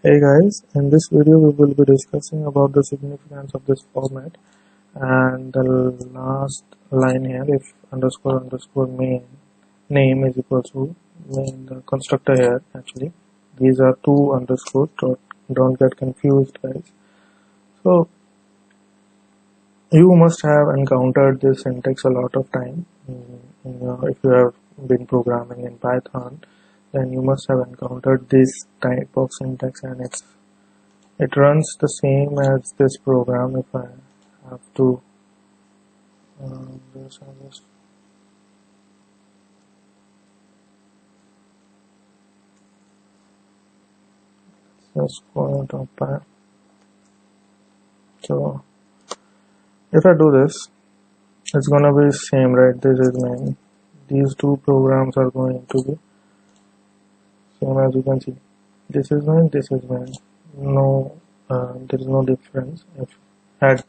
Hey guys, in this video we will be discussing about the significance of this format and the last line here, if underscore underscore main name is equal to main the constructor here. Actually these are two underscores, don't get confused guys. So you must have encountered this syntax a lot of time. If you have been programming in Python, then you must have encountered this type of syntax, and it runs the same as this program. If I have to just go out of that. So if I do this, it's gonna be same, right? This is main. These two programs are going to be same, as you can see. This is main, this is main. No, there is no difference if at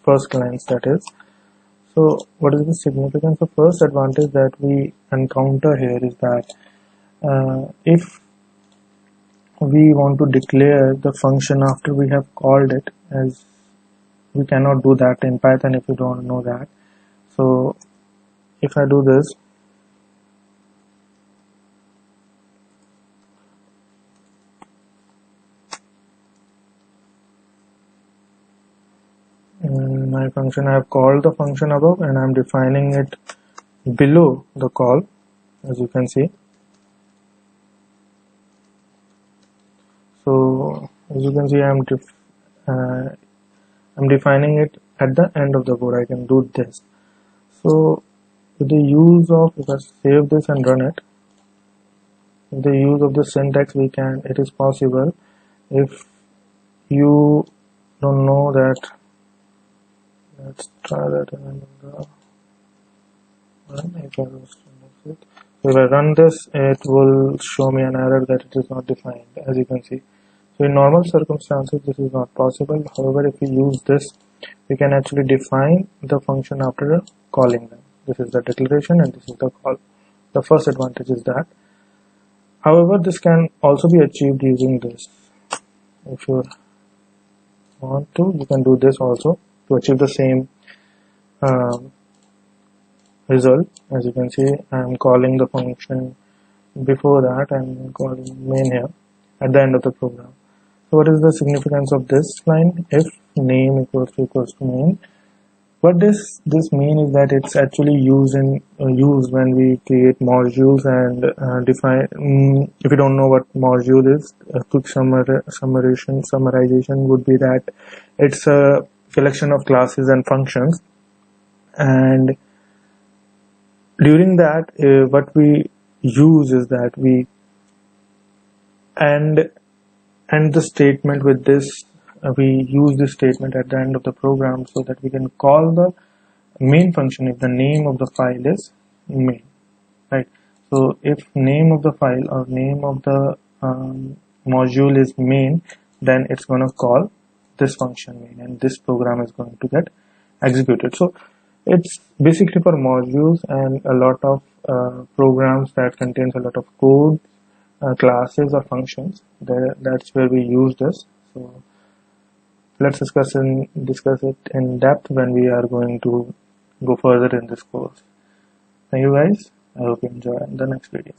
first glance, that is. So what is the significance? The first advantage that we encounter here is that if we want to declare the function after we have called it, as we cannot do that in Python if you don't know that. So if I do this, in my function I have called the function above and I am defining it below the call, as you can see. So as you can see, I'm defining it at the end of the code. I can do this. So with the use of, if I save this and run it, with the use of the syntax, it is possible. If you don't know that, let's try that in the run. So if I run this, it will show me an error that it is not defined, as you can see. So in normal circumstances, this is not possible. However, if we use this, we can actually define the function after calling them. This is the declaration and this is the call. The first advantage is that. However, this can also be achieved using this. If you want to, you can do this also to achieve the same result. As you can see, I am calling the function before that. I am calling main here at the end of the program. So what is the significance of this line? If name equals to main. What this mean is that it's actually used when we create modules and define. If you don't know what module is, a quick summarization would be that it's a collection of classes and functions, and during that what we use is that we end the statement with this. We use this statement at the end of the program so that we can call the main function if the name of the file is main, right? So if name of the file or name of the module is main, then it's going to call this function main and this program is going to get executed. So it's basically for modules and a lot of programs that contains a lot of code, classes or functions. That's where we use this. So let's discuss it in depth when we are going to go further in this course. Thank you guys. I hope you enjoy the next video.